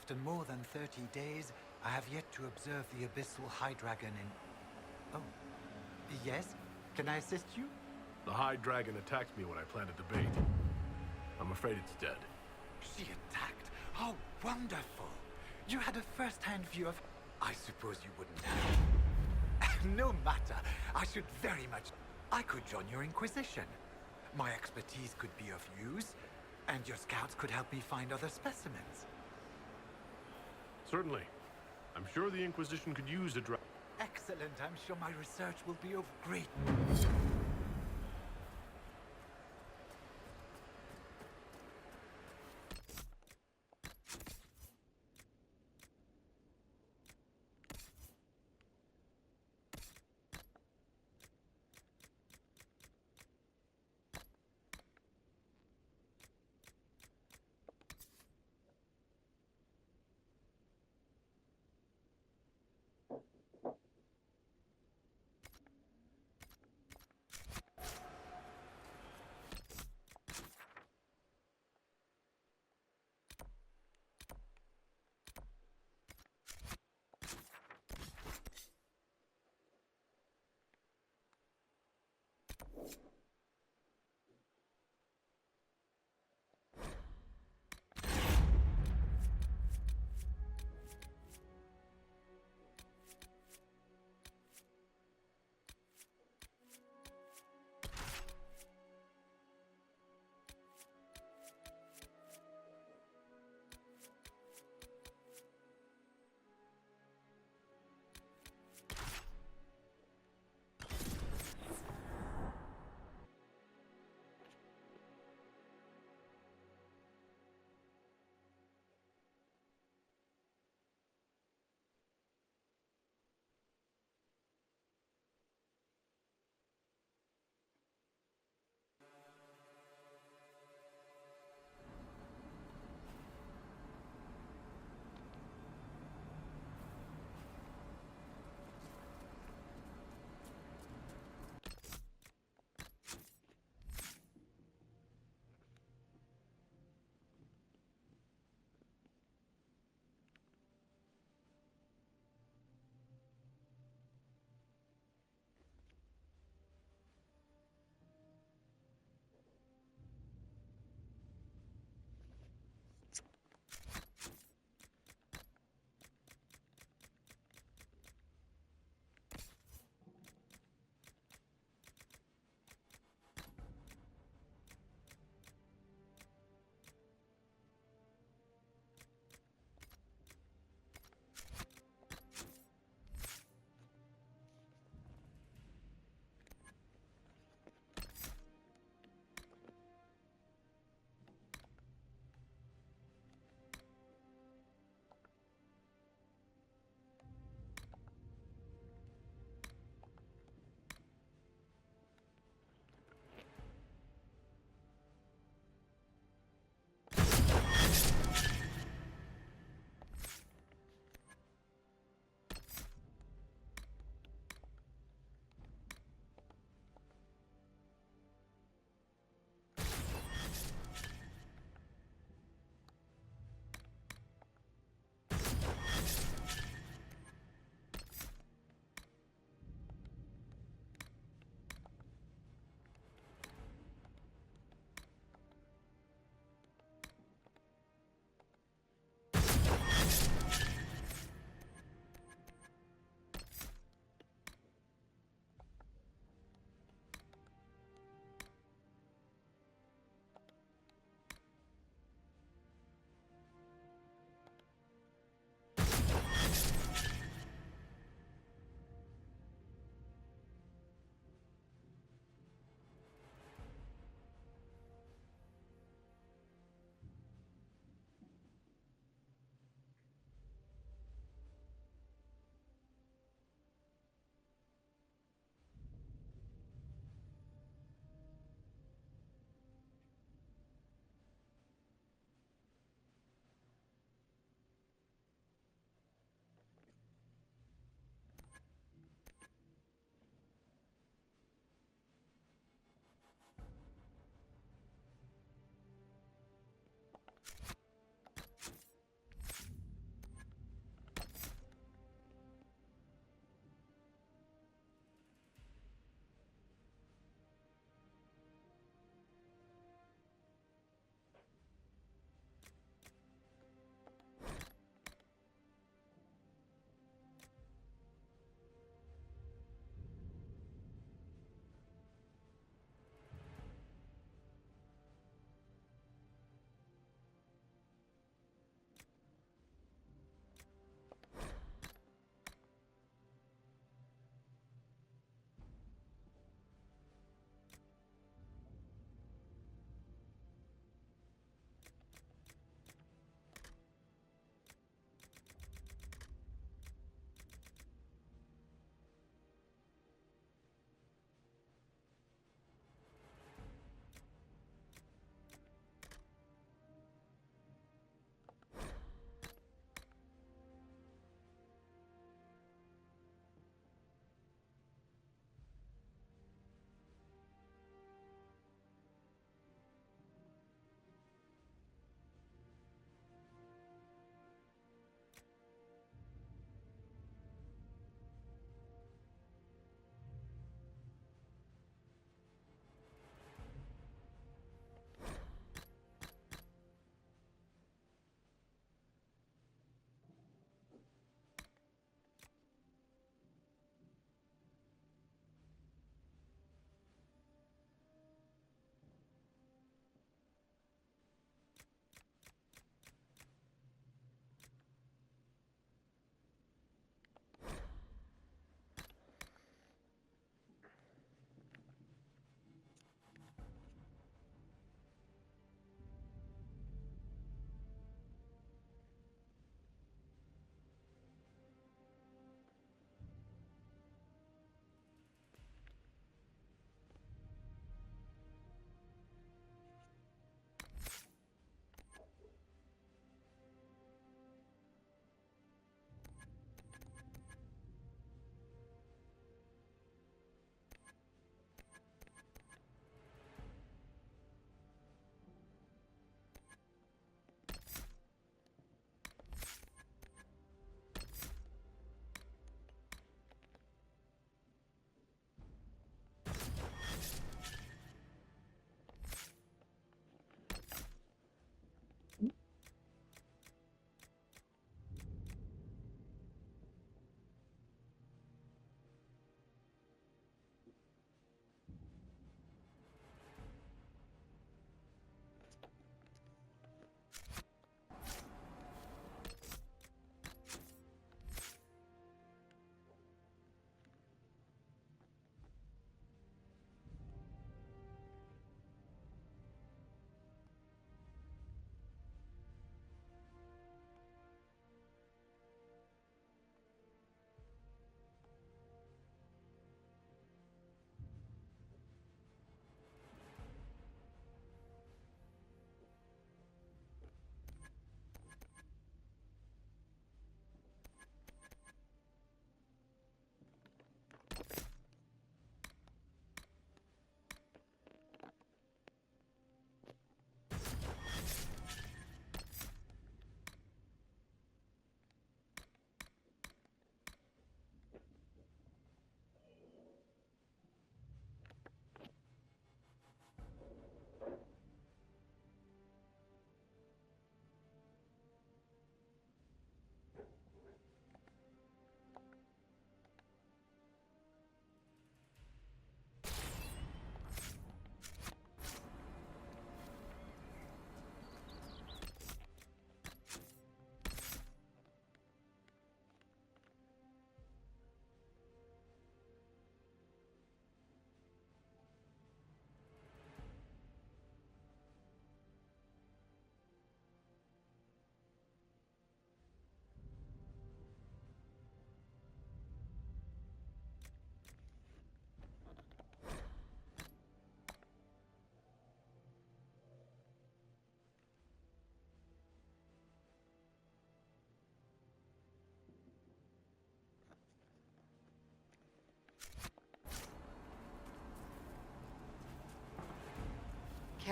After more than 30 days, I have yet to observe the abyssal high dragon in... Oh, yes? Can I assist you? The High Dragon attacked me when I planted the bait. I'm afraid it's dead. She attacked? How wonderful! You had a first-hand view of... I suppose you wouldn't have. No matter. I should very much... I could join your Inquisition. My expertise could be of use, and your scouts could help me find other specimens. Certainly. I'm sure the Inquisition could use a dragon. Excellent. I'm sure my research will be of great...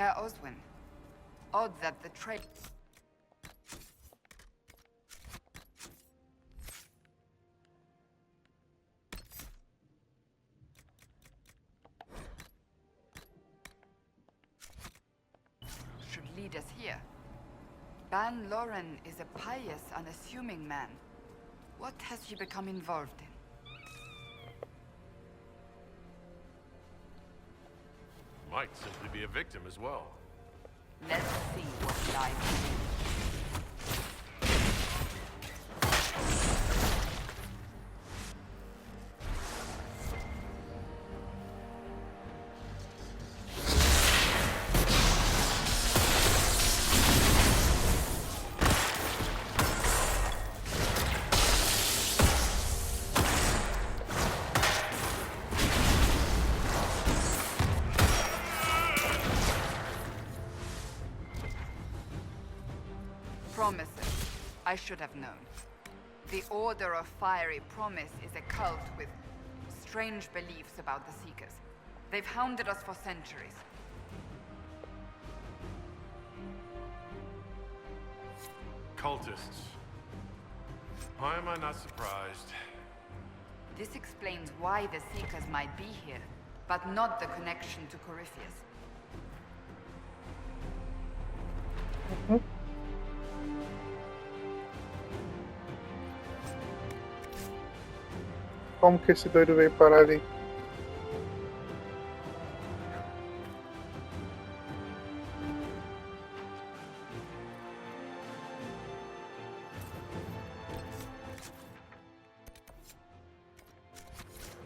Care Oswin. Odd that the trade... should lead us here. Ban Loren is a pious, unassuming man. What has she become involved in? Might simply be a victim as well. Let's see what lies within. Promises. I should have known. The Order of Fiery Promise is a cult with strange beliefs about the Seekers. They've hounded us for centuries. Cultists. Why am I not surprised? This explains why the Seekers might be here, but not the connection to Corypheus. Como que esse doido veio parar ali?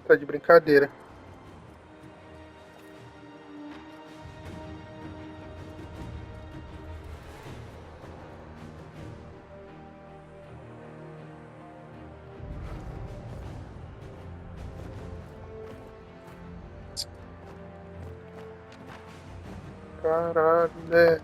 Tá de brincadeira. Caralho, né?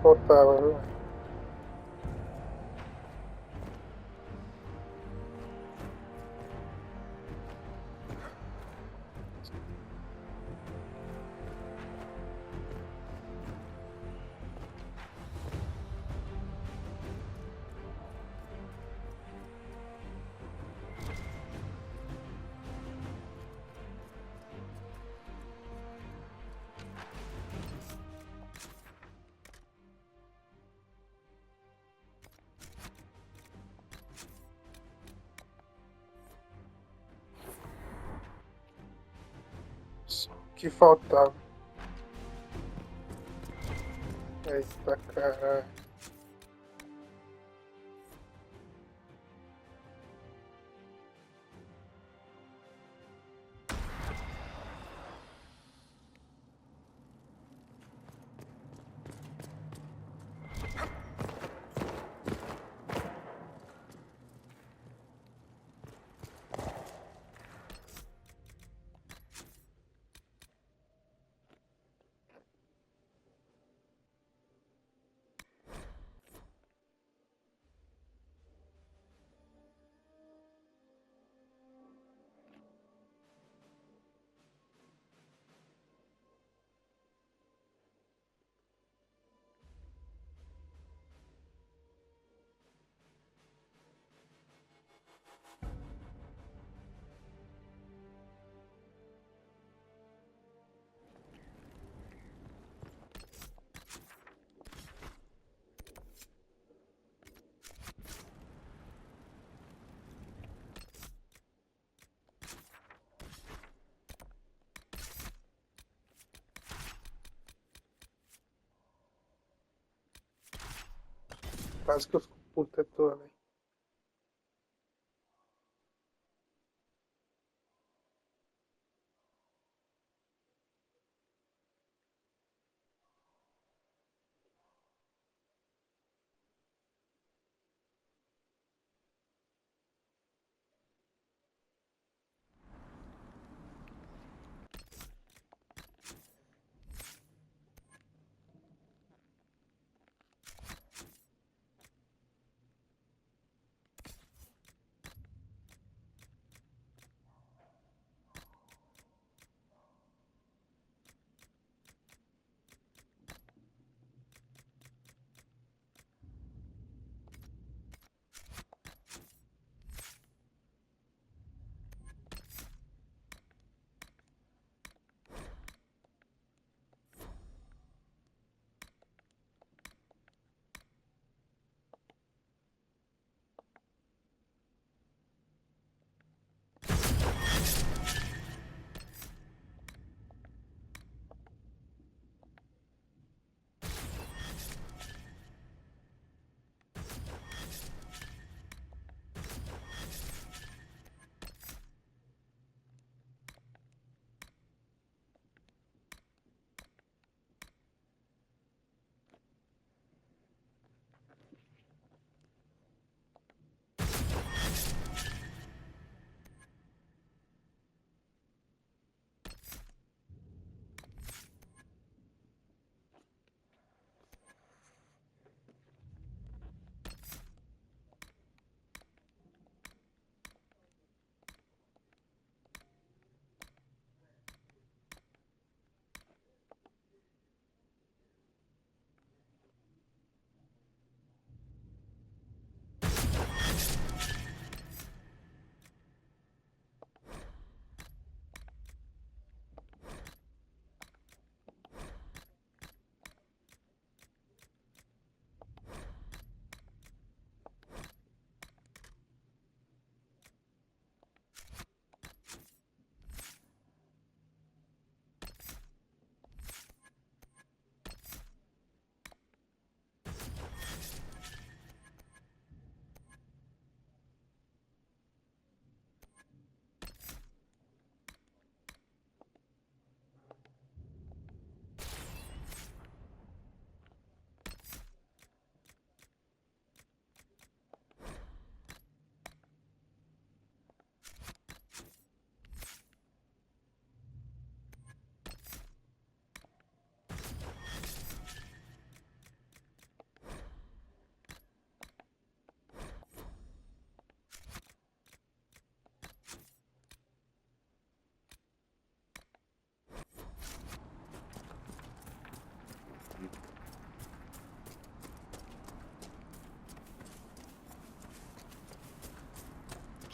Faltava, viu? Que faltava. Eita caralho. Quase que eu fico puta toda, velho.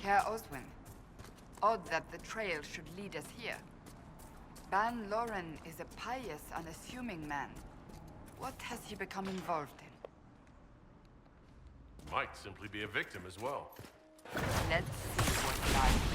Herr Oswin. Odd that the trail should lead us here. Ban Loren is a pious, unassuming man. What has he become involved in? Might simply be a victim as well. Let's see what lies within.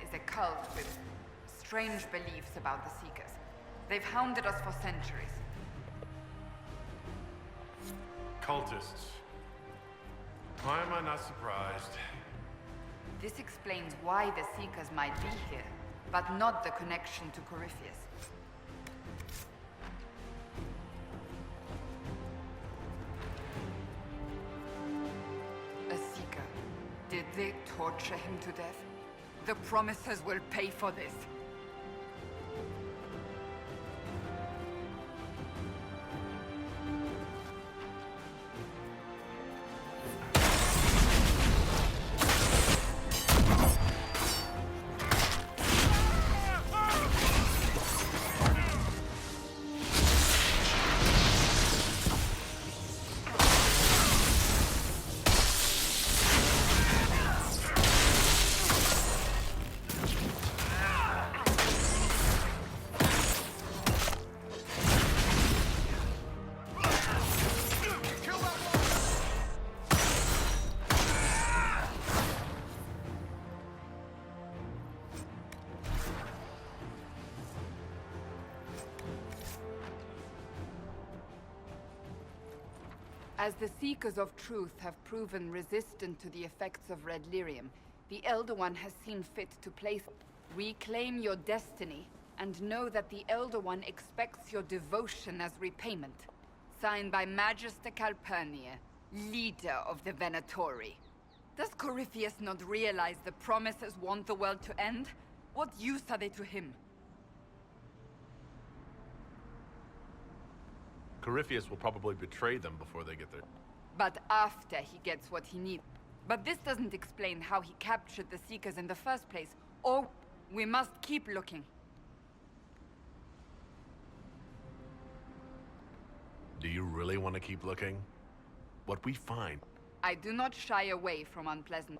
Is a cult with strange beliefs about the Seekers. They've hounded us for centuries. Cultists. Why am I not surprised? This explains why the Seekers might be here, but not the connection to Corypheus. A Seeker. Did they torture him to death? The Promisers will pay for this. As the Seekers of Truth have proven resistant to the effects of red lyrium, the Elder One has seen fit to place... Reclaim your destiny, and know that the Elder One expects your devotion as repayment. Signed by Magister Calpurnia, leader of the Venatori. Does Corypheus not realize the Promisers want the world to end? What use are they to him? Corypheus will probably betray them before they get there. But after he gets what he needs. But this doesn't explain how he captured the Seekers in the first place. Or we must keep looking. Do you really want to keep looking? What we find... I do not shy away from unpleasant.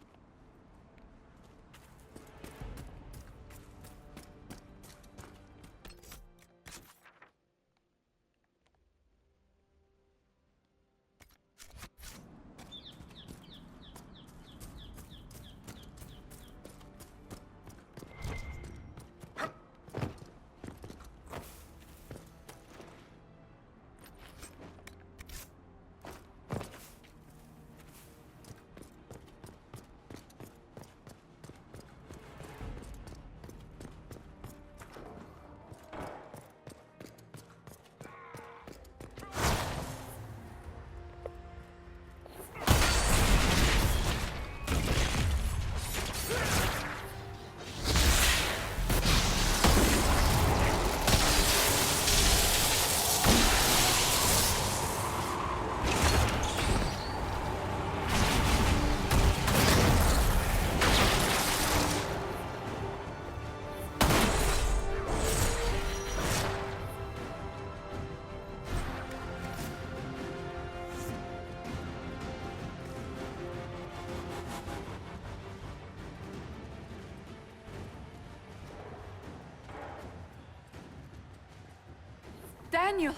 Daniel!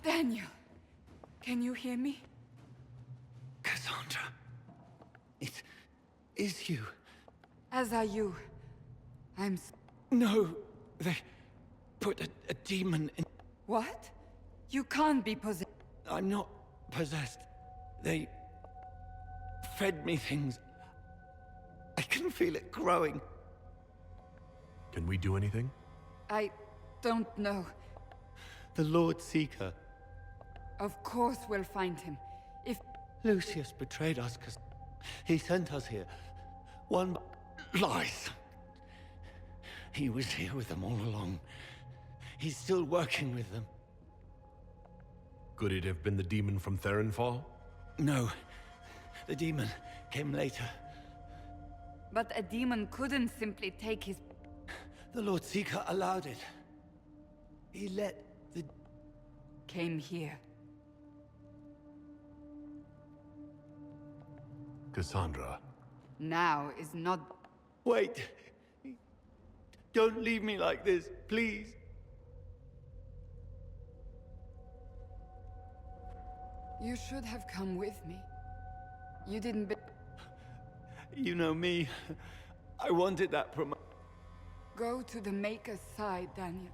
Daniel! Can you hear me? Cassandra, it is you. As are you. No, they put a demon in... What? You can't be possessed. I'm not possessed. They fed me things. I can feel it growing. Can we do anything? I don't know. The Lord Seeker. Of course we'll find him. If Lucius betrayed us because he sent us here. Lies. He was here with them all along. He's still working with them. Could it have been the demon from Therenfall? No. The demon came later. But a demon couldn't simply take his... The Lord Seeker allowed it. He let the... Came here. Cassandra. Now is not... Wait! Don't leave me like this, please! You should have come with me. You didn't be... You know me. I wanted that Go to the Maker's side, Daniel.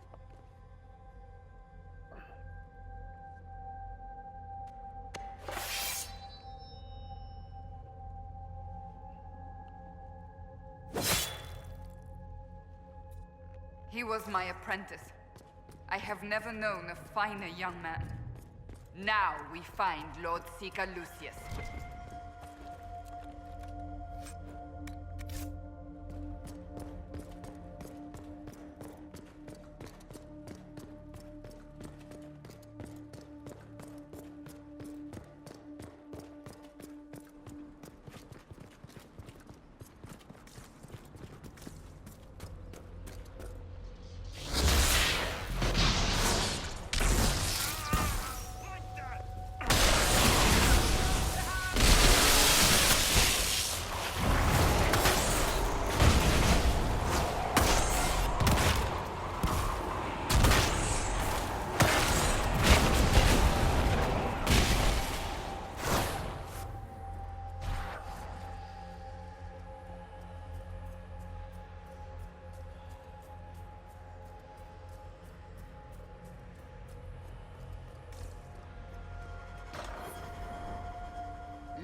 He was my apprentice. I have never known a finer young man. Now we find Lord Seeker Lucius.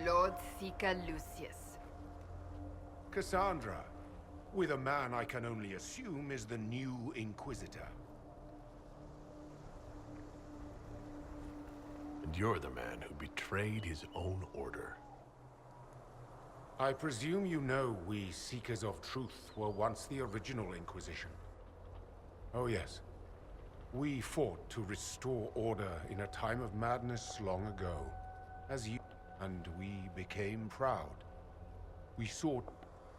Lord Seeker Lucius. Cassandra, with a man I can only assume is the new Inquisitor. And you're the man who betrayed his own order. I presume you know we Seekers of Truth were once the original Inquisition. Oh yes. We fought to restore order in a time of madness long ago. As you... And we became proud. We sought...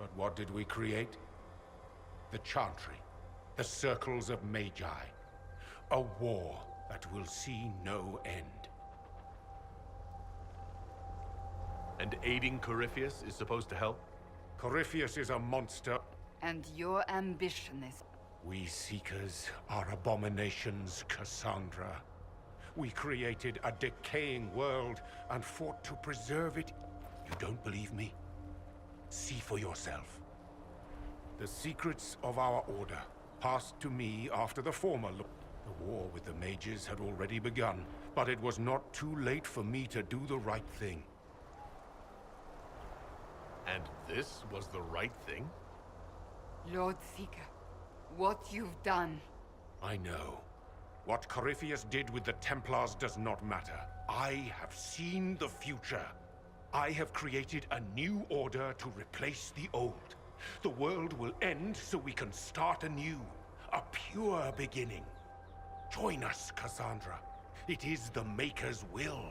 But what did we create? The Chantry. The Circles of Magi. A war that will see no end. And aiding Corypheus is supposed to help? Corypheus is a monster. And your ambition is... We Seekers are abominations, Cassandra. We created a decaying world and fought to preserve it. You don't believe me? See for yourself. The secrets of our order passed to me after the former look. The war with the mages had already begun, but it was not too late for me to do the right thing. And this was the right thing? Lord Seeker, what you've done... I know. What Corypheus did with the Templars does not matter. I have seen the future. I have created a new order to replace the old. The world will end so we can start anew. A pure beginning. Join us, Cassandra. It is the Maker's will.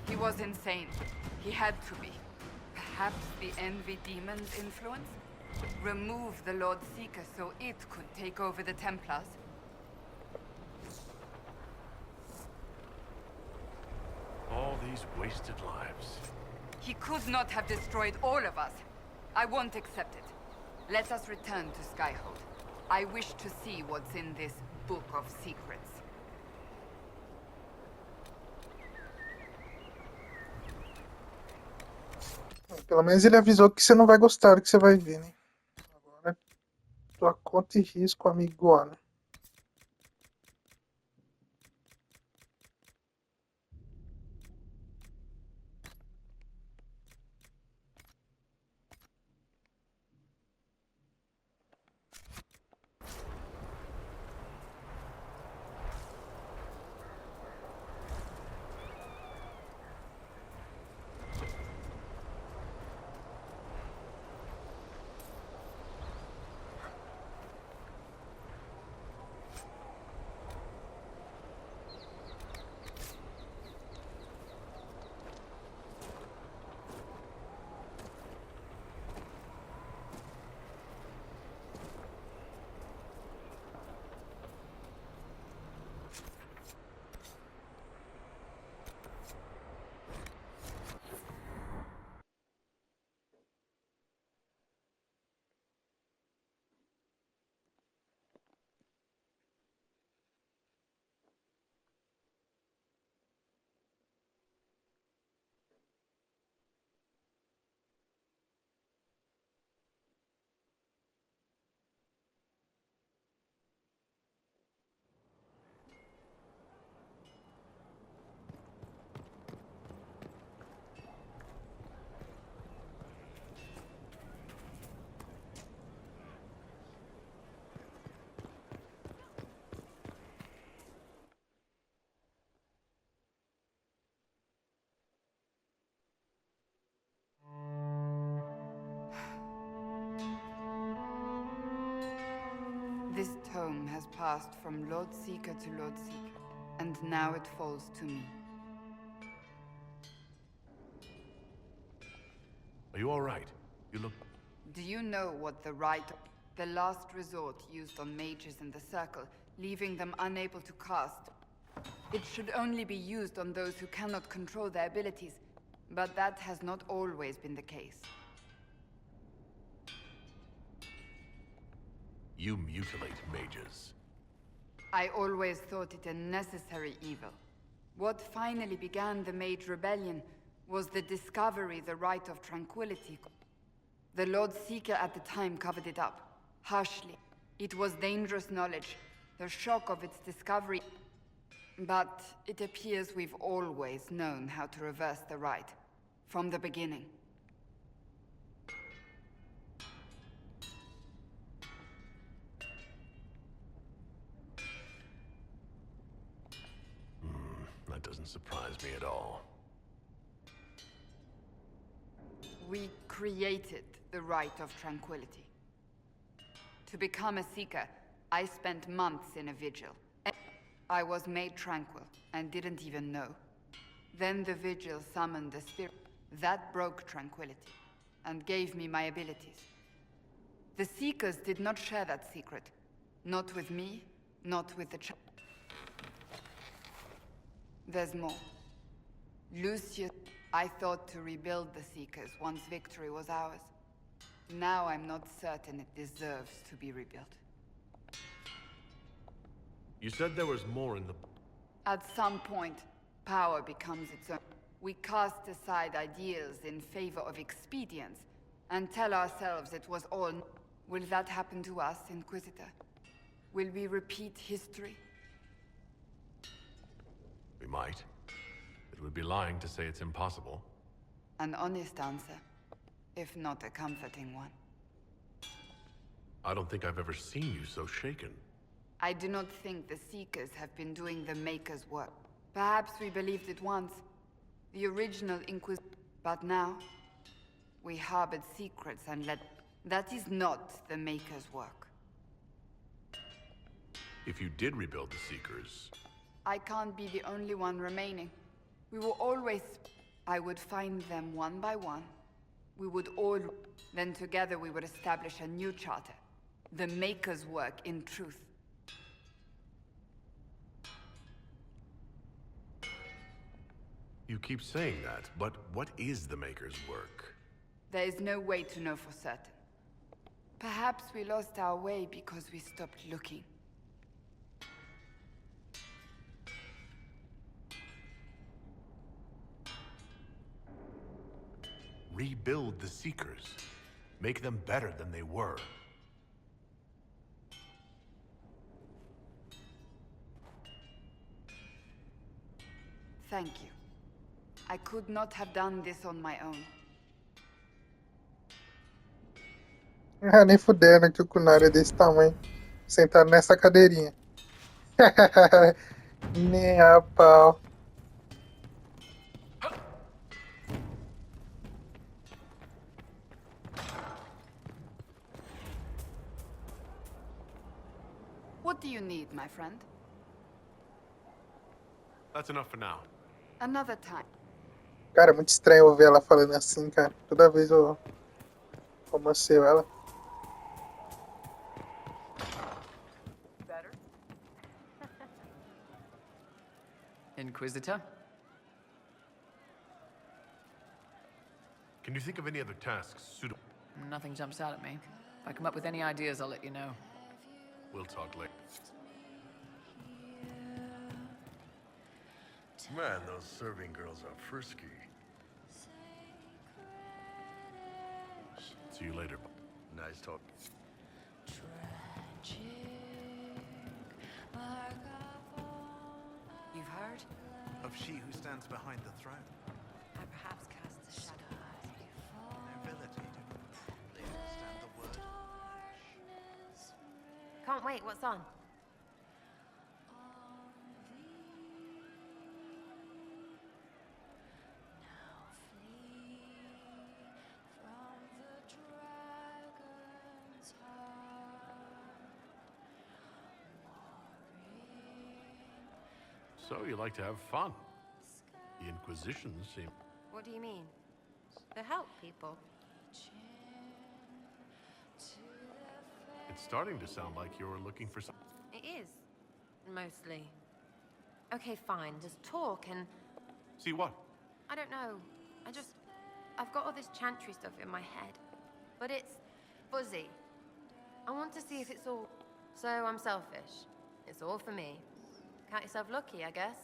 He was insane. He had to be. Perhaps the Envy Demon's influence? Remove the Lord Seeker so it could take over the Templars? All these wasted lives. He could not have destroyed all of us. I won't accept it. Let us return to Skyhold. I wish to see what's in this Book of Secrets. Pelo menos ele avisou que você não vai gostar do que você vai ver, né? Agora, tua conta e risco, amigona. This tome has passed from Lord Seeker to Lord Seeker, and now it falls to me. Are you all right? You look... Do you know what the the last resort used on mages in the Circle, leaving them unable to cast? It should only be used on those who cannot control their abilities, but that has not always been the case. You mutilate mages. I always thought it a necessary evil. What finally began the Mage Rebellion was the discovery the Rite of Tranquility. The Lord Seeker at the time covered it up, harshly. It was dangerous knowledge, the shock of its discovery. But it appears we've always known how to reverse the Rite, from the beginning. That doesn't surprise me at all. We created the Rite of Tranquility. To become a Seeker, I spent months in a vigil. I was made tranquil, and didn't even know. Then the vigil summoned a spirit that broke tranquility, and gave me my abilities. The Seekers did not share that secret. Not with me, not with the There's more. Lucius, I thought to rebuild the Seekers once victory was ours. Now I'm not certain it deserves to be rebuilt. You said there was more in the... At some point, power becomes its own. We cast aside ideals in favor of expedience, and tell ourselves it was all... Will that happen to us, Inquisitor? Will we repeat history? We might. It would be lying to say it's impossible. An honest answer, if not a comforting one. I don't think I've ever seen you so shaken. I do not think the Seekers have been doing the Maker's work. Perhaps we believed it once. The original Inquisition. But now, we harbored secrets and let... That is not the Maker's work. If you did rebuild the Seekers... I can't be the only one remaining. We will always... I would find them one by one. We would all... Then together we would establish a new charter. The Maker's work in truth. You keep saying that, but what is the Maker's work? There is no way to know for certain. Perhaps we lost our way because we stopped looking. rebuild the Seekers. Make them better than they were. Thank you. I could not have done this on my own. Ah, nem fuderam que o Kunari é desse tamanho. Sentado nessa cadeirinha. Nem a pau. What do you need, my friend? That's enough for now. Another time. Cara, é muito estranho ouvir ela falando assim, cara. Toda vez eu romanceio ela. Better? Inquisitor? Can you think of any other tasks suitable? Nothing jumps out at me. If I come up with any ideas, I'll let you know. We'll talk later. Man, those serving girls are frisky. See you later. Nice talk. You've heard? Of she who stands behind the throne. I perhaps cast a shadow. Nobility do they understand the word. Can't wait, what's on? So you like to have fun. The Inquisition seem... What do you mean? To help people? It's starting to sound like you're looking for some... It is. Mostly. Okay, fine, just talk and... See what? I don't know. I've got all this chantry stuff in my head. But it's fuzzy. I want to see if it's all... So I'm selfish. It's all for me. Count yourself lucky, I guess.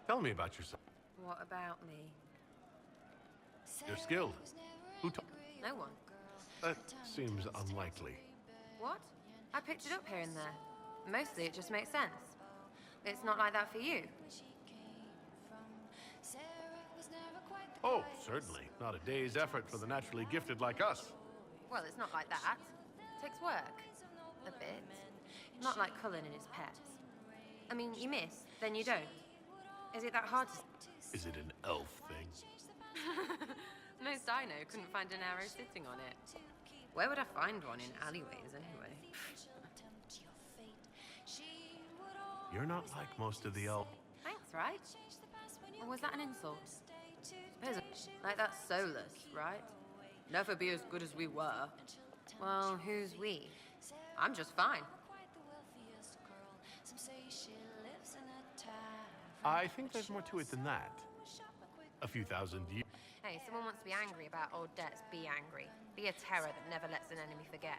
Tell me about yourself. What about me? You're skilled. Who taught? No one. That seems unlikely. What? I picked it up here and there. Mostly it just makes sense. It's not like that for you. Oh, certainly. Not a day's effort for the naturally gifted like us. Well, it's not like that. It takes work. A bit. Not like Cullen and his pets. I mean, you miss, then you don't. Is it that hard to... Is it an elf thing? Most I know couldn't find an arrow sitting on it. Where would I find one in alleyways, anyway? You're not like most of the elves. Thanks, right? Or was that an insult? Suppose like that's soulless, right? Never be as good as we were. Well, who's we? I'm just fine. I think there's more to it than that. A few thousand years. Hey, someone wants to be angry about old debts, be angry. Be a terror that never lets an enemy forget.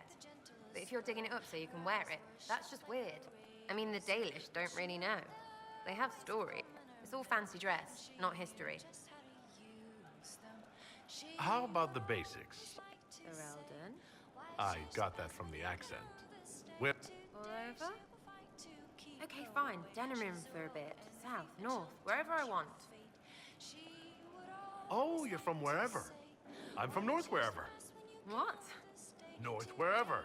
But if you're digging it up so you can wear it, that's just weird. I mean, the Dalish don't really know. They have story. It's all fancy dress, not history. How about the basics? Ferelden? I got that from the accent. Where? All over? Okay, fine. Denerim for a bit. South, north, wherever I want. Oh, you're from wherever. I'm from north wherever. What? North wherever.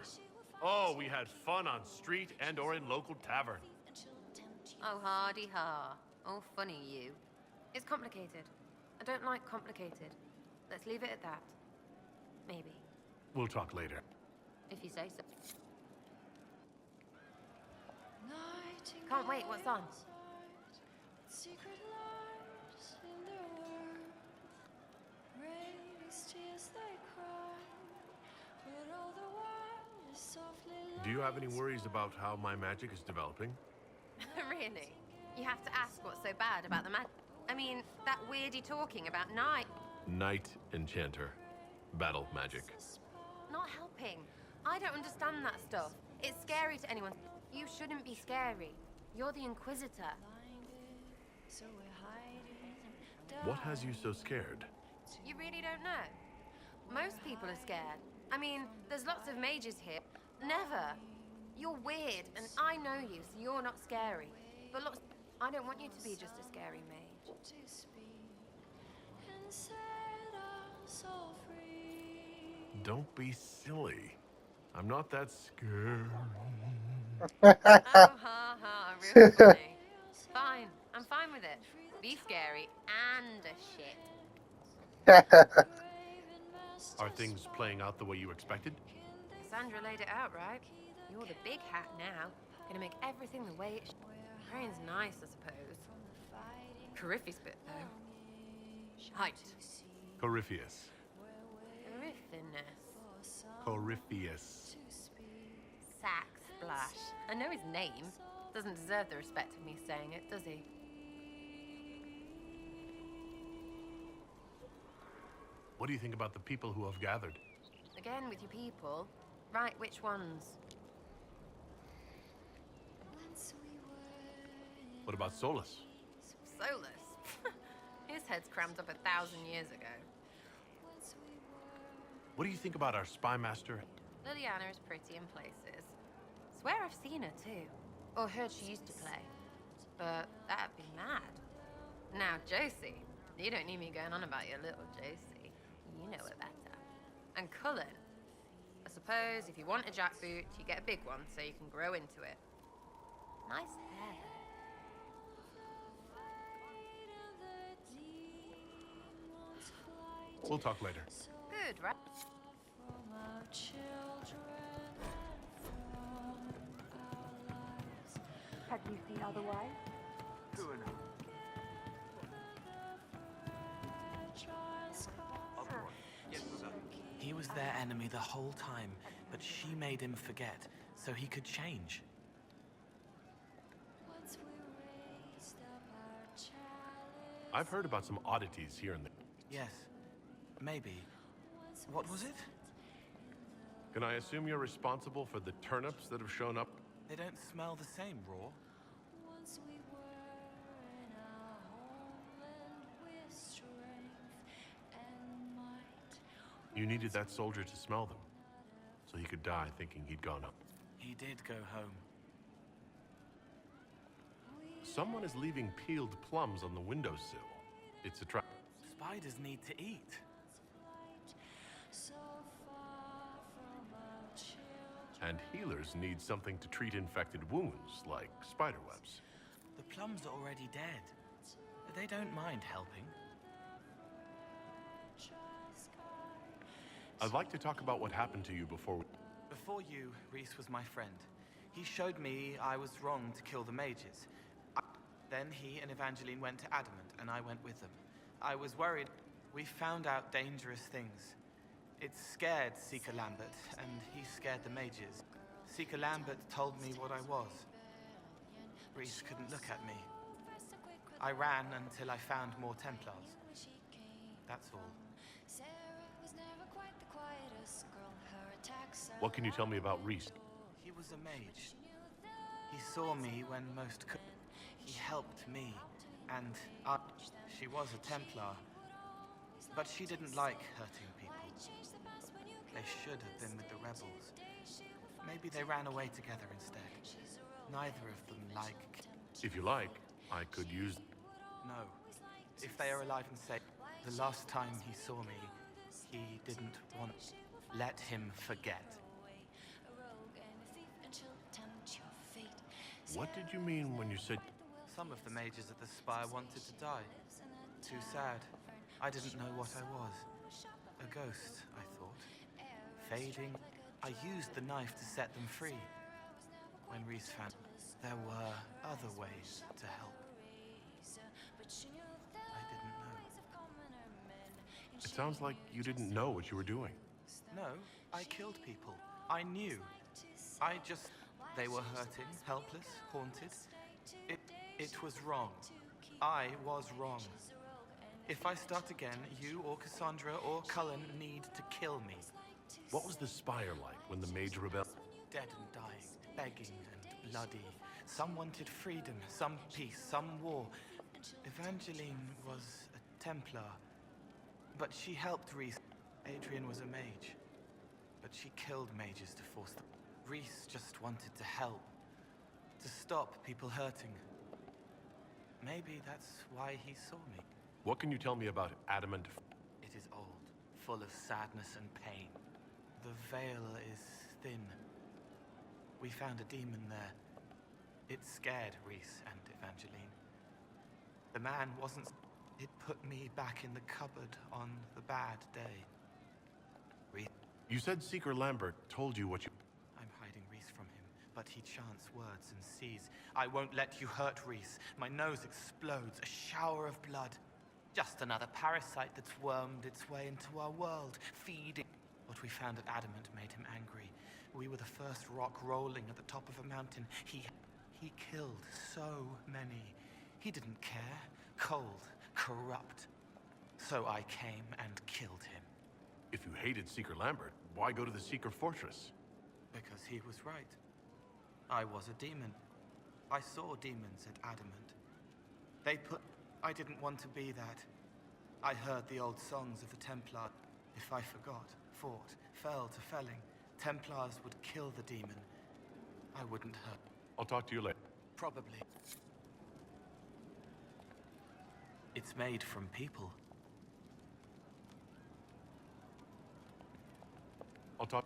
Oh, we had fun on street and or in local tavern. Oh, hardy ha. Oh, funny you. It's complicated. I don't like complicated. Let's leave it at that. Maybe. We'll talk later. If you say so. Can't wait, what's on? Do you have any worries about how my magic is developing? Really? You have to ask what's so bad about the magic. I mean, that weirdy talking about night. Knight Enchanter. Battle magic. Not helping. I don't understand that stuff. It's scary to anyone. You shouldn't be scary. You're the Inquisitor. What has you so scared? You really don't know? Most people are scared. I mean, there's lots of mages here. Never. You're weird, and I know you, so you're not scary. But lots... I don't want you to be just a scary mage. Don't be silly. I'm not that scared. Oh, ha ha, real funny. Fine, I'm fine with it. Be scary and a shit. Are things playing out the way you expected? Cassandra laid it out, right? You're the big hat now. Gonna make everything the way it Brain's nice, I suppose. Corypheus bit, though. Height. Corypheus. Corypheus. Corypheus. Sack Splash. I know his name. Doesn't deserve the respect of me saying it, does he? What do you think about the people who have gathered? Again, with your people. Right, which ones? What about Solus? Solus. His head's crammed up 1,000 years ago. What do you think about our spy master? Liliana is pretty in places. Swear I've seen her too. Or heard she used to play. But that'd be mad. Now, Josie, you don't need me going on about your little Josie. You know her better. And Cullen. I suppose if you want a jackboot, you get a big one so you can grow into it. Nice hair. We'll talk later. Good, right? Have you seen otherwise? True enough. He was their enemy the whole time, but she made him forget, so he could change. I've heard about some oddities here and there. Yes, maybe. What was it? Can I assume you're responsible for the turnips that have shown up? They don't smell the same, raw. You needed that soldier to smell them, so he could die thinking he'd gone up. He did go home. Someone is leaving peeled plums on the windowsill. It's a trap. Spiders need to eat. And healers need something to treat infected wounds, like spiderwebs. The plums are already dead. They don't mind helping. I'd like to talk about what happened to you before we... Before you, Reese was my friend. He showed me I was wrong to kill the mages. Then he and Evangeline went to Adamant, and I went with them. I was worried. We found out dangerous things. It scared Seeker Lambert, and he scared the mages. Seeker Lambert told me what I was. Reese couldn't look at me. I ran until I found more Templars. That's all. What can you tell me about Reese? He was a mage. He saw me when most could. He helped me, and she was a Templar. But she didn't like hurting people. They should have been with the rebels. Maybe they ran away together instead. Neither of them like... If you like, I could use... No. If they are alive and safe. The last time he saw me, he didn't want... Let him forget. What did you mean when you said... Some of the mages at the Spire wanted to die. Too sad. I didn't know what I was. A ghost, I thought. Fading. I used the knife to set them free. When Reese found there were other ways to help. I didn't know. It sounds like you didn't know what you were doing. No, I killed people. I knew. I just... They were hurting, helpless, haunted. It was wrong. I was wrong. If I start again, you or Cassandra or Cullen need to kill me. What was the Spire like when the mage rebelled? Dead and dying, begging and bloody. Some wanted freedom, some peace, some war. Evangeline was a Templar. But she helped Reese. Adrian was a mage. But she killed mages to force them. Reese just wanted to help. To stop people hurting. Maybe that's why he saw me. What can you tell me about Adamant? It is old, full of sadness and pain. The veil is thin. We found a demon there. It scared Reese and Evangeline. The man wasn't... It put me back in the cupboard on the bad day. Reese... You said Seeker Lambert told you what you... I'm hiding Reese from him, but he chants words and sees. I won't let you hurt Reese. My nose explodes, a shower of blood. Just another parasite that's wormed its way into our world, feeding. What we found at Adamant made him angry. We were the first rock rolling at the top of a mountain. He killed so many. He didn't care. Cold, corrupt. So I came and killed him. If you hated Seeker Lambert, why go to the Seeker Fortress? Because he was right. I was a demon. I saw demons at Adamant. I didn't want to be that. I heard the old songs of the Templar. If I forgot, fought, fell to felling, Templars would kill the demon. I wouldn't hurt. I'll talk to you later. Probably. It's made from people. I'll talk...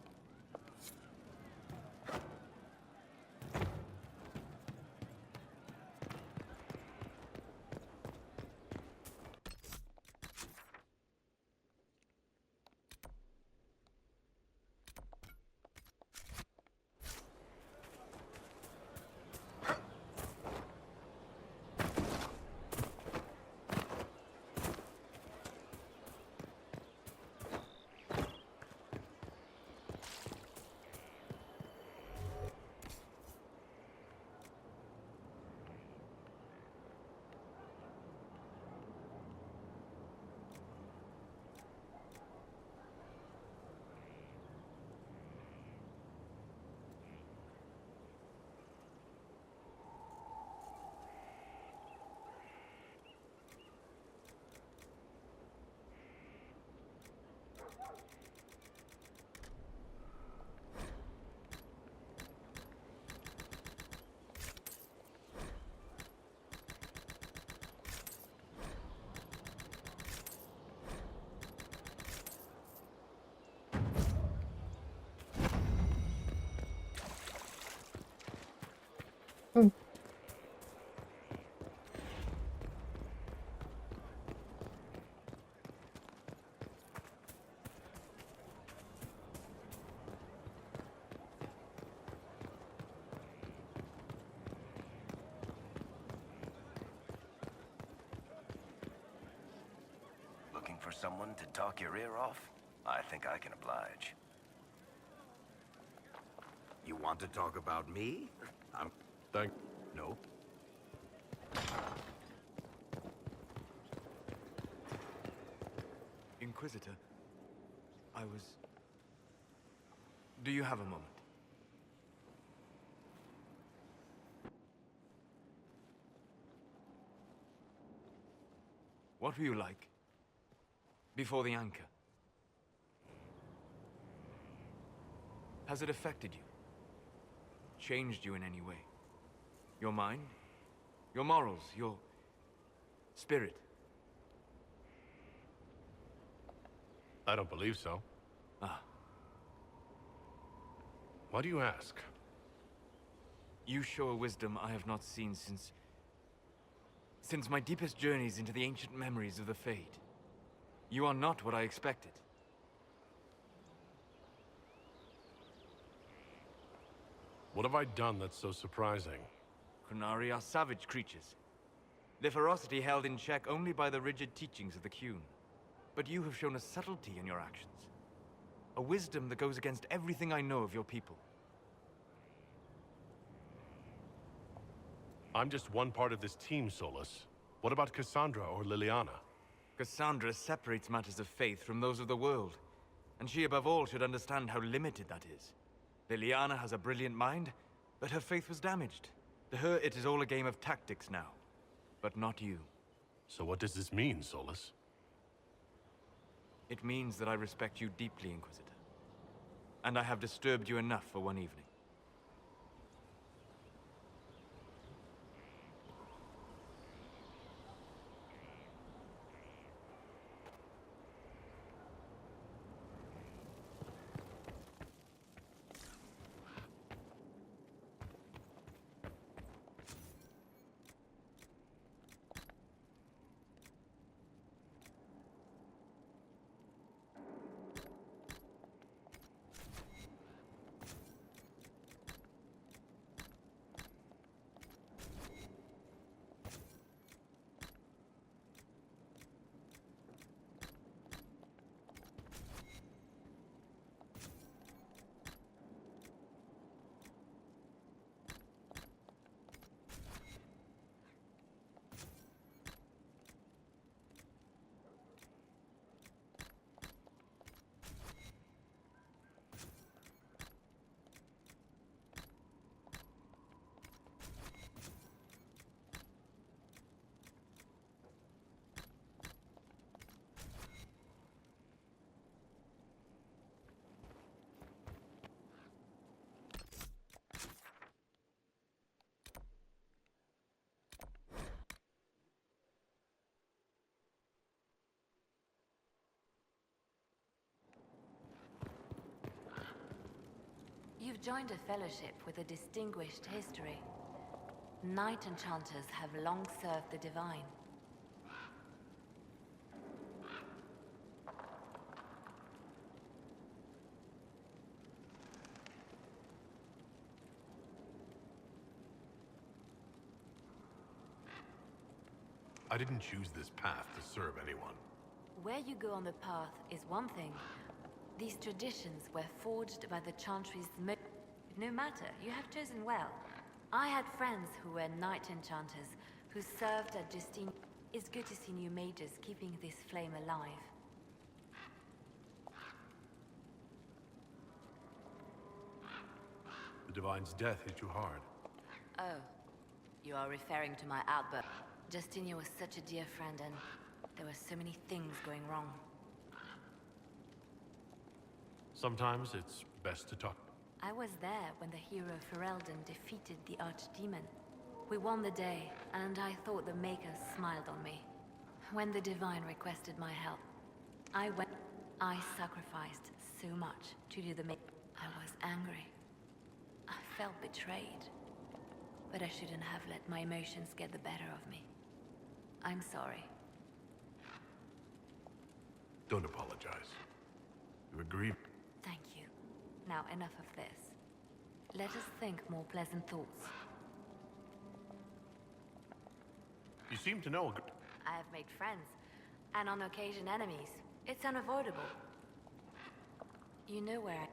Looking for someone to talk your ear off? I think I can oblige. You want to talk about me? Thank... No. Inquisitor, Do you have a moment? What were you like before the anchor? Has it affected you? Changed you in any way? Your mind? Your morals? Your spirit? I don't believe so. Ah. Why do you ask? You show a wisdom I have not seen since my deepest journeys into the ancient memories of the Fade. You are not what I expected. What have I done that's so surprising? Qunari are savage creatures. Their ferocity held in check only by the rigid teachings of the Qun. But you have shown a subtlety in your actions. A wisdom that goes against everything I know of your people. I'm just one part of this team, Solus. What about Cassandra or Liliana? Cassandra separates matters of faith from those of the world. And she above all should understand how limited that is. Liliana has a brilliant mind, but her faith was damaged. To her, it is all a game of tactics now. But not you. So what does this mean, Solus? It means that I respect you deeply, Inquisitor. And I have disturbed you enough for one evening. You've joined a fellowship with a distinguished history. Knight enchanters have long served the Divine. I didn't choose this path to serve anyone. Where you go on the path is one thing. These traditions were forged by the Chantry's no matter, you have chosen well. I had friends who were knight enchanters, who served at Justine. It's good to see new mages keeping this flame alive. The Divine's death hit you hard. Oh, you are referring to my outburst. Justinia was such a dear friend, and there were so many things going wrong. Sometimes it's best to talk. I was there when the hero Ferelden defeated the Archdemon. We won the day, and I thought the Maker smiled on me. When the Divine requested my help, I went. I sacrificed so much to do the Maker. I was angry. I felt betrayed. But I shouldn't have let my emotions get the better of me. I'm sorry. Don't apologize. You agreed. Thank you. Now enough of this. Let us think more pleasant thoughts. You seem to know. I have made friends, and on occasion enemies. It's unavoidable. You know where I...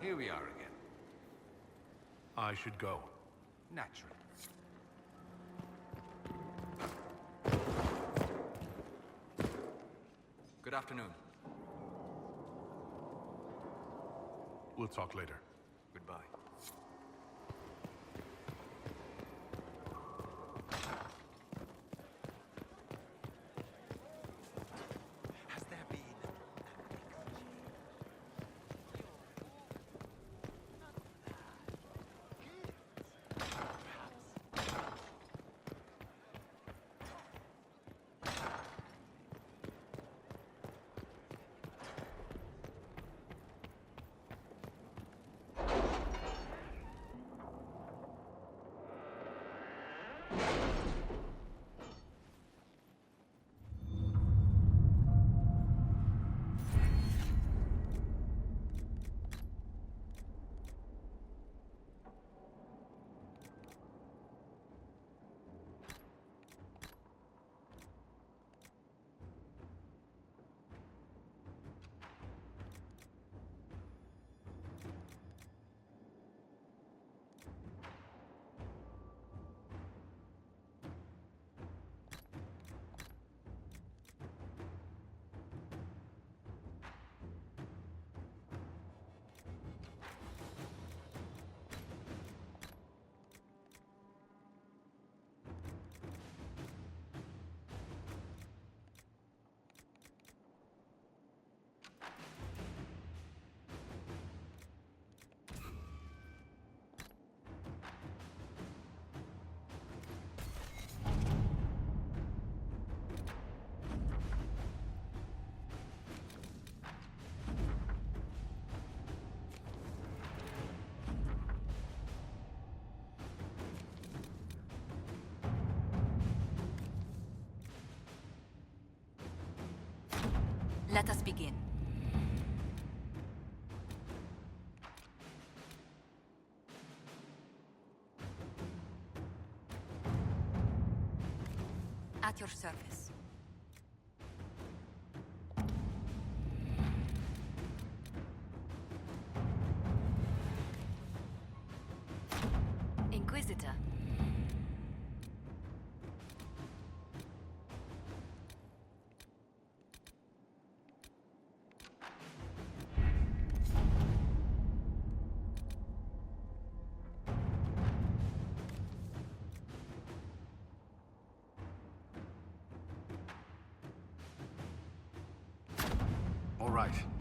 Here we are again. I should go. Naturally. Good afternoon. We'll talk later. Goodbye. Has there been Let us begin. At your service. Inquisitor. All right.